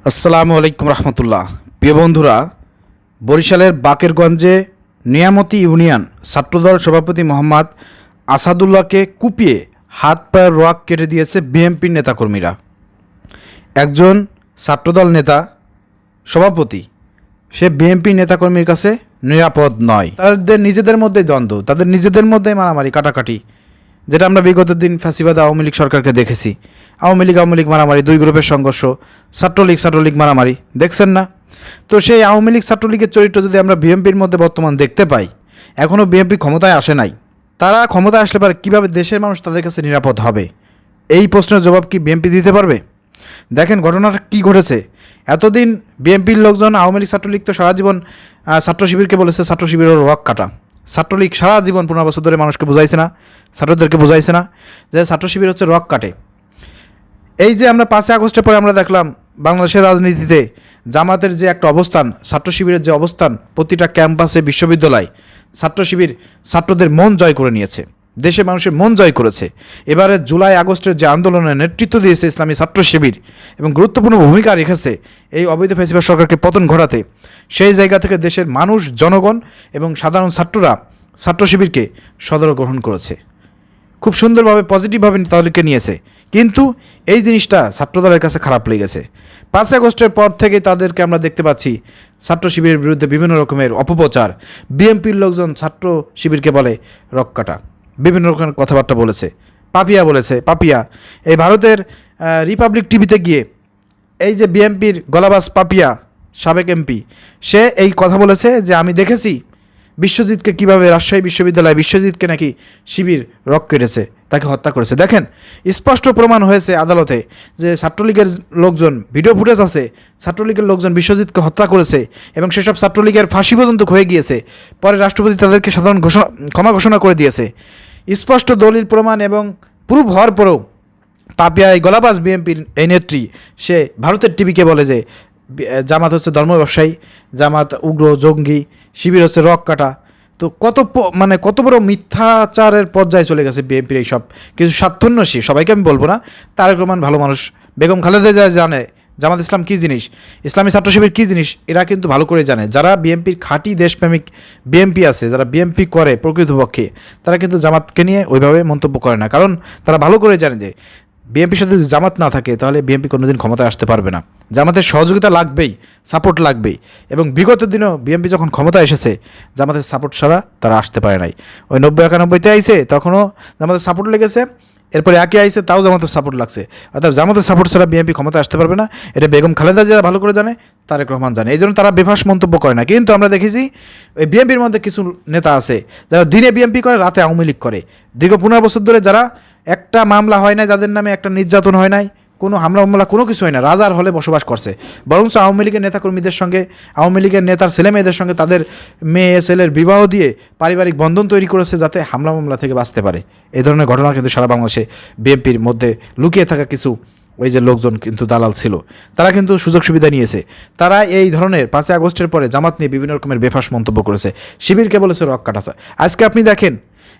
আসসালামু আলাইকুম রহমতুল্লাহ। প্রিয় বন্ধুরা, বরিশালের বাকেরগঞ্জে নিয়ামতি ইউনিয়ন ছাত্রদল সভাপতি মোহাম্মদ আসাদুল্লাহকে কুপিয়ে হাত পায়ের রোয়াক কেটে দিয়েছে বিএনপির নেতাকর্মীরা। একজন ছাত্রদল নেতা সভাপতি, সে বিএনপি নেতাকর্মীর কাছে নিরাপদ নয়। তাদের নিজেদের মধ্যেই দ্বন্দ্ব, তাদের নিজেদের মধ্যেই মারামারি কাটাকাটি, যেটা আমরা বিগত দিন ফ্যাসিবাদ আওয়ামী লীগ সরকারকে দেখেছি। আওয়ামী লীগ মারামারি, দুই গ্রুপের সংঘর্ষ, ছাত্রলীগ মারামারি, দেখছেন না? তো সেই আওয়ামী লীগ ছাত্রলীগের চরিত্র যদি আমরা বিএনপির মধ্যে বর্তমান দেখতে পাই, এখনও বিএনপি ক্ষমতায় আসে নাই, তারা ক্ষমতায় আসলে পারে কীভাবে দেশের মানুষ তাদের কাছে নিরাপদ হবে? এই প্রশ্নের জবাব কি বিএনপি দিতে পারবে? দেখেন ঘটনাটা কী ঘটেছে। এতদিন বিএনপির লোকজন আওয়ামী লীগ ছাত্রলীগ তো সারা জীবন ছাত্র শিবিরকে বলেছে ছাত্র শিবিরের রক কাটা। ছাত্রলীগ সারা জীবন 15 বছর ধরে মানুষকে বুঝাইছে না, ছাত্রদেরকে বুঝাইছে না যে ছাত্র শিবির হচ্ছে রক কাটে। এই যে আমরা 5 আগস্টের পরে আমরা দেখলাম বাংলাদেশের রাজনীতিতে জামাতের যে একটা অবস্থান, ছাত্র শিবিরের যে অবস্থান, প্রতিটা ক্যাম্পাসে বিশ্ববিদ্যালয় ছাত্র শিবির ছাত্রদের মন জয় করে নিয়েছে, দেশের মানুষের মন জয় করেছে। এবারে জুলাই আগস্টের যে আন্দোলনের নেতৃত্ব দিয়েছে ইসলামী ছাত্র শিবির এবং গুরুত্বপূর্ণ ভূমিকা রেখেছে এই অবৈধ ফ্যাসিবাদ সরকারকে পতন ঘটাতে, সেই জায়গা থেকে দেশের মানুষ, জনগণ এবং সাধারণ ছাত্ররা ছাত্র শিবিরকে সদর গ্রহণ করেছে, খুব সুন্দরভাবে পজিটিভভাবে তাদেরকে নিয়েছে। কিন্তু এই জিনিসটা ছাত্রদলের কাছে খারাপ লেগেছে। 5 আগস্টের পর থেকে তাদেরকে আমরা দেখতে পাচ্ছি ছাত্র শিবিরের বিরুদ্ধে বিভিন্ন রকমের অপপ্রচার। বিএনপির লোকজন ছাত্র শিবিরকে বলে রক কাটা, বিভিন্ন রকমের কথাবার্তা বলেছে, পাপিয়া। এই ভারতের রিপাবলিক টিভিতে গিয়ে এই যে বিএনপির গলাবাজ পাপিয়া, সাবেক এমপি, সে এই কথা বলেছে যে আমি দেখেছি বিশ্বজিৎকে কীভাবে রাজশাহী বিশ্ববিদ্যালয়ে বিশ্বজিৎকে নাকি শিবির রক কেটেছে, তাকে হত্যা করেছে। দেখেন স্পষ্ট প্রমাণ হয়েছে আদালতে যে ছাত্রলীগের লোকজন, ভিডিও ফুটেজ আছে, ছাত্রলীগের লোকজন বিশ্বজিৎকে হত্যা করেছে এবং সেসব ছাত্রলীগের ফাঁসি পর্যন্ত হয়ে গিয়েছে। পরে রাষ্ট্রপতি তাদেরকে ক্ষমা ঘোষণা করে দিয়েছে। স্পষ্ট দলিল প্রমাণ এবং প্রুফ হওয়ার পরেও পাপিয়া, এই গলাবাজ বিএনপির এই নেত্রী, সে ভারতের টিভিকে বলে যে জামাত হচ্ছে ধর্ম ব্যবসায়ী, জামাত উগ্র জঙ্গি, শিবির হচ্ছে রক কাটা। তো কত বড় মিথ্যাচারের পর্যায়ে চলে গেছে বিএনপির এইসব কিছু স্বার্থন্বেষী, সবাইকে আমি বলবো না, তারেক রহমান ভালো মানুষ, বেগম খালেদা জিয়া জানে জামাত ইসলাম কী জিনিস, ইসলামী ছাত্র শিবির কী জিনিস, এরা কিন্তু ভালো করে জানে। যারা বিএনপির খাঁটি দেশপ্রেমিক বিএনপি আছে, যারা বিএনপি করে প্রকৃতপক্ষে, তারা কিন্তু জামাতকে নিয়ে ওইভাবে মন্তব্য করে না, কারণ তারা ভালো করে জানে যে বিএনপির সাথে যদি জামাত না থাকে তাহলে বিএনপি কোনোদিন ক্ষমতায় আসতে পারবে না। জামাতের সহযোগিতা লাগবেই, সাপোর্ট লাগবেই, এবং বিগত দিনেও বিএনপি যখন ক্ষমতায় এসেছে জামাতের সাপোর্ট ছাড়া তারা আসতে পারে নাই। ওই 90-91-তে আইছে, তখনও জামাতের সাপোর্ট লেগেছে, এরপরে একে আইছে, তাও জামাতের সাপোর্ট লাগছে। অর্থাৎ জামাতের সাপোর্ট ছাড়া বিএনপি ক্ষমতায় আসতে পারবে না, এটা বেগম খালেদা জিয়া ভালো করে জানে, তারেক রহমান জানে। এই জন্য তারা বেফাস মন্তব্য করে না। কিন্তু আমরা দেখেছি ওই বিএনপির মধ্যে কিছু নেতা আছে যারা দিনে বিএনপি করে, রাতে আওয়ামী লীগ করে। দীর্ঘ 15 বছর ধরে যারা একটা মামলা হয় নাই, যাদের নামে একটা নির্যাতন হয় নাই, কোনো হামলা কোনো কিছু হয় না, রাজার হলে বসবাস করছে। বরঞ্চ আওয়ামী লীগের নেতাকর্মীদের সঙ্গে, আওয়ামী লীগের নেতার ছেলেমেয়েদের সঙ্গে তাদের মেয়ে ছেলের বিবাহ দিয়ে পারিবারিক বন্ধন তৈরি করেছে যাতে মামলা থেকে বাঁচতে পারে। এই ধরনের ঘটনা কিন্তু সারা বাংলাদেশে বিএনপির মধ্যে লুকিয়ে থাকা কিছু ওই যে লোকজন কিন্তু দালাল ছিল, তারা কিন্তু সুযোগ সুবিধা নিয়েছে। তারা এই ধরনের 5 আগস্টের পরে জামাত নিয়ে বিভিন্ন রকমের বেফাস মন্তব্য করেছে, শিবিরকে বলেছে রক কাটাছে। আজকে আপনি দেখেন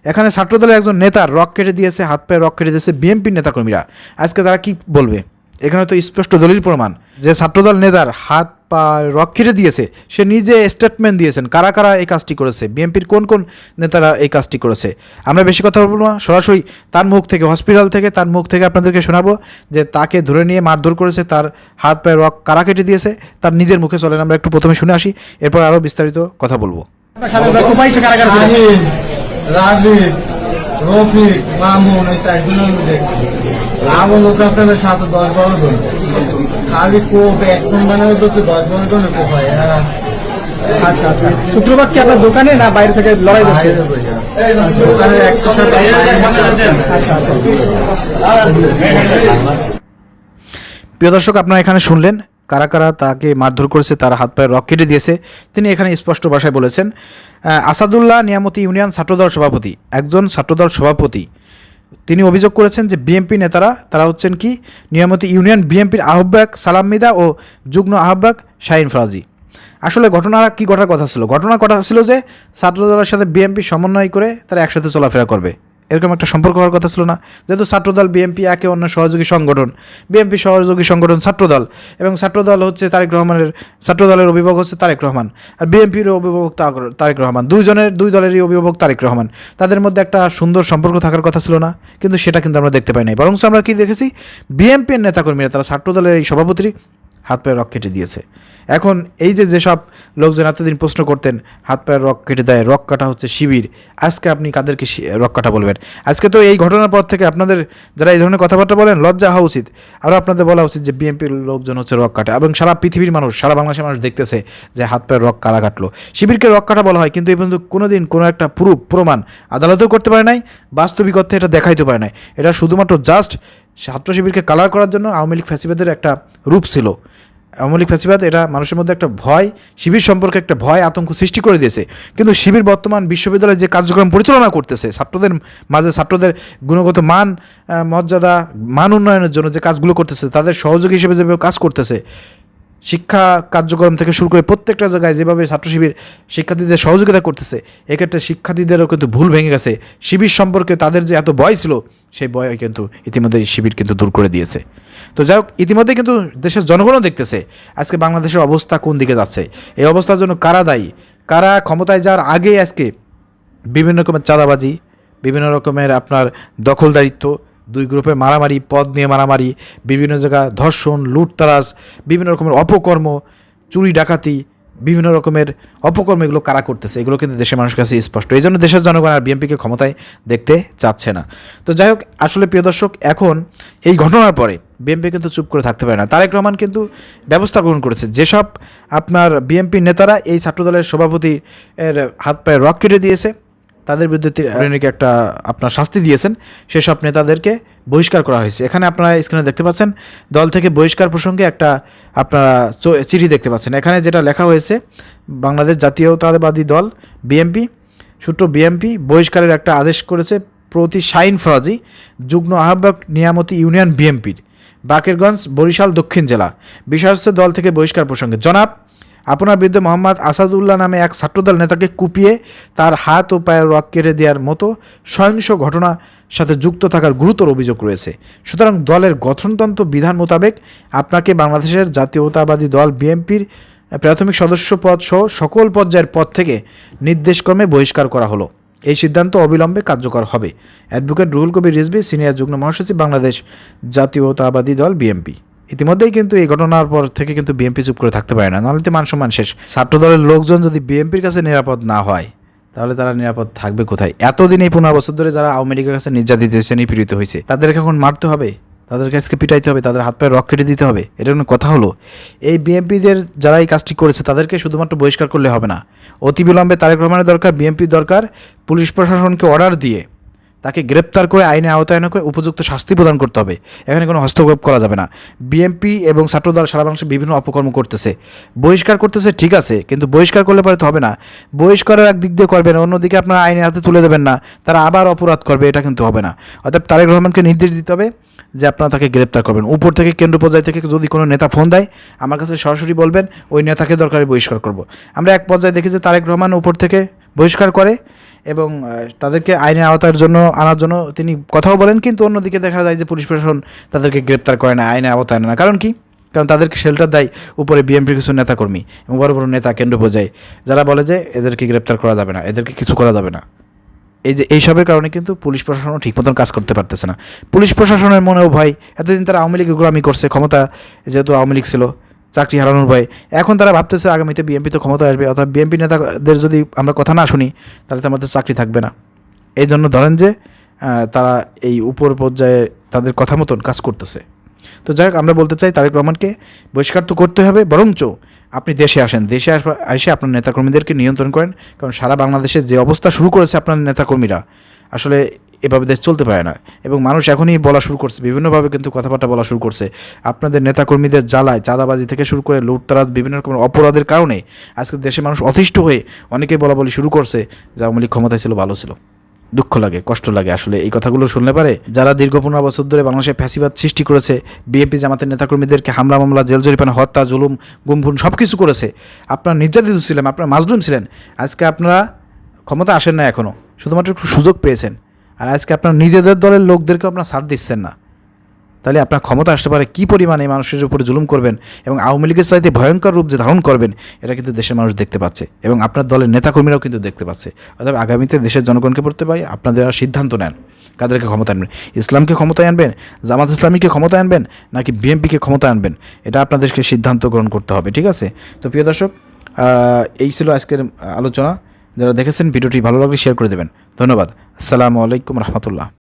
এখানে ছাত্রদলের একজন নেতার রক কেটে দিয়েছে, হাত পায়ে রক কেটে দিয়েছে বিএনপির নেতাকর্মীরা। আজকে তারা কি বলবে? এখানে তো স্পষ্ট দলিল প্রমাণ যে ছাত্রদল নেতার হাত পা রক কেটে দিয়েছে, সে নিজে স্টেটমেন্ট দিয়েছেন কারা কারা এই কাজটি করেছে, বিএনপির কোন কোন নেতারা এই কাজটি করেছে। আমরা বেশি কথা বলবো না, সরাসরি তার মুখ থেকে, হসপিটাল থেকে তার মুখ থেকে আপনাদেরকে শোনাবো যে তাকে ধরে নিয়ে মারধর করেছে, তার হাত পায়ে রক কারা কেটে দিয়েছে, তার নিজের মুখে। চলেন আমরা একটু প্রথমে শুনে আসি, এরপর আরও বিস্তারিত কথা বলবো। রাজীব, রফিক, মামুন, এই 4 জনের দেখছি। আমার লোক আছে 7-10-12 জন, খালি কোপ একজন বানাবে তো 10-12 জনের কোপ হয়। আচ্ছা, শুক্রবার কি আপনার দোকানে না বাইরে থেকে লড়াই করছে? দোকানে 100 প্রিয় দর্শক, আপনারা এখানে শুনলেন কারা কারা তাকে মারধর করেছে, তার হাত পায়ে রক কেটে দিয়েছে। তিনি এখানে স্পষ্ট ভাষায় বলেছেন আসাদুল্লাহ নিয়ামতি ইউনিয়ন ছাত্রদল সভাপতি, একজন ছাত্রদল সভাপতি, তিনি অভিযোগ করেছেন যে বিএনপি নেতারা তারা হচ্ছেন কি নিয়ামতি ইউনিয়ন বিএনপির আহ্বায়ক সালাম মিদা ও যুগ্ম আহ্বায়ক শাহিন ফরাজি। আসলে ঘটনা কথা ছিল যে ছাত্রদলের সাথে বিএনপি সমন্বয় করে তারা একসাথে চলাফেরা করবে, এরকম একটা সম্পর্ক হওয়ার কথা ছিল না? যেহেতু ছাত্রদল বিএনপি একে অন্য সহযোগী সংগঠন, বিএনপি সহযোগী সংগঠন ছাত্রদল, এবং ছাত্রদল হচ্ছে তারেক রহমানের, ছাত্রদলের অভিভাবক হচ্ছে তারেক রহমান, আর বিএনপির অভিভাবক তারেক রহমান, দুই দলেরই অভিভাবক তারেক রহমান। তাদের মধ্যে একটা সুন্দর সম্পর্ক থাকার কথা ছিল না? কিন্তু সেটা কিন্তু আমরা দেখতে পাই নাই। বরং আমরা কি দেখেছি, বিএনপির নেতাকর্মীরা তারা ছাত্রদলের এই সভাপতির হাত পায়ে রক কেটে দিয়েছে। এখন এই যেসব লোকজন এতদিন প্রশ্ন করতেন হাত পায়ের রক কেটে দেয়, রক কাটা হচ্ছে শিবির, আজকে আপনি কাদেরকে রক কাটা বলবেন? আজকে তো এই ঘটনার পর থেকে আপনাদের যারা এই ধরনের কথাবার্তা বলেন লজ্জা হওয়া উচিত। আরও আপনাদের বলা উচিত যে বিএনপির লোকজন হচ্ছে রক কাটা, এবং সারা পৃথিবীর মানুষ, সারা বাংলাদেশের মানুষ দেখতেছে যে হাত পায়ের রক কারা কাটলো। শিবিরকে রক কাটা বলা হয়, কিন্তু এই পর্যন্ত কোনো দিন কোনো একটা প্রমাণ আদালতেও করতে পারে নাই, বাস্তবিক অর্থে এটা দেখাইতে পারে নাই। এটা শুধুমাত্র জাস্ট ছাত্র শিবিরকে কালার করার জন্য আওয়ামী লীগ ফ্যাসিবাদের একটা রূপ ছিল। আওয়ামী লীগ ফ্যাসিবাদ এটা মানুষের মধ্যে একটা ভয়, শিবির সম্পর্কে একটা ভয় আতঙ্ক সৃষ্টি করে দিয়েছে। কিন্তু শিবির বর্তমান বিশ্ববিদ্যালয়ে যে কার্যক্রম পরিচালনা করতেছে, ছাত্রদের মাঝে ছাত্রদের গুণগত মান, মর্যাদা, মান উন্নয়নের জন্য যে কাজগুলো করতেছে, তাদের সহযোগী হিসেবে যেভাবে কাজ করতেছে, শিক্ষা কার্যক্রম থেকে শুরু করে প্রত্যেকটা জায়গায় যেভাবে ছাত্র শিবির শিক্ষার্থীদের সহযোগিতা করতেছে, এক্ষেত্রে শিক্ষার্থীদেরও কিন্তু ভুল ভেঙে গেছে। শিবির সম্পর্কে তাদের যে এত ভয় ছিল, সেই ভয় কিন্তু ইতিমধ্যে শিবির কিন্তু দূর করে দিয়েছে। তো যাই হোক, ইতিমধ্যে কিন্তু দেশের জনগণও দেখতেছে আজকে বাংলাদেশের অবস্থা কোন দিকে যাচ্ছে। এই অবস্থার জন্য কারা দায়ী? কারা ক্ষমতায় যাওয়ার আগে আজকে বিভিন্ন রকমের চাঁদাবাজি, বিভিন্ন রকমের আপনার দখলদারিত্ব, দুই গ্রুপের মারামারি, পদ নিয়ে মারামারি, বিভিন্ন জায়গায় ধর্ষণ, লুটতারাজ, বিভিন্ন রকমের অপকর্ম, চুরি ডাকাতি, বিভিন্ন রকমের অপকর্ম, এগুলো কারা করতেছে, এগুলো কিন্তু দেশের মানুষের কাছে স্পষ্ট। এই জন্য দেশের জনগণ আর বিএনপিকে ক্ষমতায় দেখতে চাচ্ছে না। তো যাই হোক, আসলে প্রিয় দর্শক, এখন এই ঘটনার পরে বিএনপি কিন্তু চুপ করে থাকতে পারে না। তারেক রহমান কিন্তু ব্যবস্থা গ্রহণ করেছে। যেসব আপনার বিএনপি নেতারা এই ছাত্রদলের সভাপতির হাত পায়ে রক কেটে দিয়েছে, তাদের বিরুদ্ধে একটা আপনার শাস্তি দিয়েছেন, সেসব নেতাদেরকে বহিষ্কার করা হয়েছে। এখানে আপনারা স্ক্রিনে দেখতে পাচ্ছেন দল থেকে বহিষ্কার প্রসঙ্গে একটা আপনারা চিঠি দেখতে পাচ্ছেন। এখানে যেটা লেখা হয়েছে, বাংলাদেশ জাতীয়তাবাদী দল বিএনপি সূত্র বিএনপি বহিষ্কারের একটা আদেশ করেছে প্রতি শাইন ফরাজি, যুগ্ম আহ্বায়ক নিয়ামতি ইউনিয়ন বিএনপির, বাকেরগঞ্জ, বরিশাল দক্ষিণ জেলা। বিষয় হচ্ছে দল থেকে বহিষ্কার প্রসঙ্গে জনাব, আপনার বিরুদ্ধে মোহাম্মদ আসাদুল্লাহ নামে এক ছাত্রদল নেতাকে কুপিয়ে তার হাত ও পায়ের রক কেটে দেওয়ার মতো সহিংস ঘটনার সাথে যুক্ত থাকার গুরুতর অভিযোগ রয়েছে। সুতরাং দলের গঠনতন্ত্র বিধান মোতাবেক আপনাকে বাংলাদেশের জাতীয়তাবাদী দল বিএনপির প্রাথমিক সদস্য পদ সহ সকল পর্যায়ের পদ থেকে নির্দেশক্রমে বহিষ্কার করা হলো। এই সিদ্ধান্ত অবিলম্বে কার্যকর হবে। অ্যাডভোকেট রুহুল কবির রিজভী, সিনিয়র যুগ্ম মহাসচিব, বাংলাদেশ জাতীয়তাবাদী দল বিএনপি। ইতিমধ্যেই কিন্তু এই ঘটনার পর থেকে কিন্তু বিএনপি চুপ করে থাকতে পারে না, নাহলে তো মান সম্মান শেষ। ছাত্রদলের লোকজন যদি বিএনপির কাছে নিরাপদ না হয়, তাহলে তারা নিরাপদ থাকবে কোথায়? এতদিন এই 15 বছর ধরে যারা আওয়ামী লীগের কাছে নির্যাতিত হয়েছে, নিপীড়িত হয়েছে, তাদেরকে এখন মারতে হবে, তাদের কাছকে পিটাইতে হবে, তাদের হাত পায়ে রক কেটে দিতে হবে? এটা কোনো কথা হলো? এই বিএনপিদের যারা এই কাজটি করেছে তাদেরকে শুধুমাত্র বহিষ্কার করলে হবে না, অতিবিলম্বে তারেক রহমানের দরকার, বিএনপির দরকার পুলিশ প্রশাসনকে অর্ডার দিয়ে তাকে গ্রেপ্তার করে আইনে আওতায়ন করে উপযুক্ত শাস্তি প্রদান করতে হবে। এখানে কোনো হস্তক্ষেপ করা যাবে না। বিএনপি এবং ছাত্রদল সারা বাংলাদেশে বিভিন্ন অপকর্ম করতেছে, বহিষ্কার করতেছে, ঠিক আছে, কিন্তু বহিষ্কার করলে পরে তো হবে না। বহিষ্কারের একদিক দিয়ে করবেন, অন্যদিকে আপনারা আইনের হাতে তুলে দেবেন না, তারা আবার অপরাধ করবে, এটা কিন্তু হবে না। অর্থাৎ তারেক রহমানকে নির্দেশ দিতে হবে যে আপনারা তাকে গ্রেপ্তার করবেন। উপর থেকে, কেন্দ্র পর্যায় থেকে যদি কোনো নেতা ফোন দেয়, আমার কাছে সরাসরি বলবেন, ওই নেতাকে দরকারে বহিষ্কার করব। আমরা এক পর্যায়ে দেখি যে তারেক রহমান উপর থেকে বহিষ্কার করে এবং তাদেরকে আইনের আওতার জন্য আনার জন্য তিনি কথাও বলেন, কিন্তু অন্যদিকে দেখা যায় যে পুলিশ প্রশাসন তাদেরকে গ্রেপ্তার করে না, আইনের আওতায় আনে না। কারণ কি? কারণ তাদেরকে শেল্টার দেয় উপরে বিএনপির কিছু নেতাকর্মী এবং বড় বড় নেতা, কেন্দ্র পর্যায়ে, যারা বলে যে এদেরকে গ্রেপ্তার করা যাবে না, এদেরকে কিছু করা যাবে না। এইসবের কারণে কিন্তু পুলিশ প্রশাসনও ঠিক মতন কাজ করতে পারতেছে না। পুলিশ প্রশাসনের মনেও ভয়, এতদিন তারা আওয়ামী লীগের গোলামি করছে, ক্ষমতা যেহেতু আওয়ামী লীগ ছিল, চাকরি হারানোর ভয়। এখন তারা ভাবতেছে আগামীতে বিএনপি তো ক্ষমতা আসবে, অর্থাৎ বিএনপি নেতাদের যদি আমরা কথা না শুনি, তাহলে তো আমাদের চাকরি থাকবে না। এই জন্য ধরেন যে তারা এই উপর পর্যায়ে তাদের কথা মতন কাজ করতেছে। তো যাই হোক, আমরা বলতে চাই তারেক রহমানকে বহিষ্কার তো করতে হবে, বরঞ্চ আপনি দেশে আসেন, দেশে এসে আপনার নেতাকর্মীদেরকে নিয়ন্ত্রণ করেন। কারণ সারা বাংলাদেশে যে অবস্থা শুরু করেছে আপনার নেতাকর্মীরা, আসলে এভাবে দেশ চলতে পারে না। এবং মানুষ এখনই বলা শুরু করছে, বিভিন্নভাবে কিন্তু কথাবার্তা বলা শুরু করছে, আপনাদের নেতাকর্মীদের জ্বালায়, চাঁদাবাজি থেকে শুরু করে লুটতারাজ, বিভিন্ন রকমের অপরাধের কারণে আজকে দেশে মানুষ অতিষ্ঠ হয়ে অনেকেই বলা শুরু করছে যে আওয়ামী লীগ ক্ষমতায় ছিল, ভালো ছিল। দুঃখ লাগে, কষ্ট লাগে আসলে এই কথাগুলো শুনলে পারে। যারা দীর্ঘ 15 বছর ধরে বাংলাদেশে ফ্যাসিবাদ সৃষ্টি করেছে, বিএনপি জামাতের নেতাকর্মীদেরকে হামলা মামলা, জেল জরিমানা, হত্যা, জুলুম, গুমফুন সব কিছু করেছে, আপনারা নির্যাতিত ছিলেন, আপনারা মাজলুম ছিলেন। আজকে আপনারা ক্ষমতা আসেন না এখনও, শুধুমাত্র একটু সুযোগ পেয়েছেন। আর আজকে আপনার নিজেদের দলের লোকদেরকে আপনার ছাড় দিচ্ছেন না, তাহলে আপনার ক্ষমতা আসতে পারে কী পরিমাণে মানুষের উপরে জুলুম করবেন এবং আওয়ামী লীগের চাইতে ভয়ঙ্কর রূপ যে ধারণ করবেন, এটা কিন্তু দেশের মানুষ দেখতে পাচ্ছে এবং আপনার দলের নেতাকর্মীরাও কিন্তু দেখতে পাচ্ছে। অর্থাৎ আগামীতে দেশের জনগণকে পড়তে পাই আপনাদের সিদ্ধান্ত নেন কাদেরকে ক্ষমতা আনবেন। ইসলামকে ক্ষমতায় আনবেন, জামাত ইসলামীকে ক্ষমতায় আনবেন, নাকি বিএনপিকে ক্ষমতায় আনবেন, এটা আপনাদেরকে সিদ্ধান্ত গ্রহণ করতে হবে। ঠিক আছে? তো প্রিয় দর্শক, এই ছিল আজকের আলোচনা। যারা দেখেছেন ভিডিওটি ভালো লাগলে শেয়ার করে দেবেন। ধন্যবাদ। আসসালামু আলাইকুম রহমতুল্লাহ।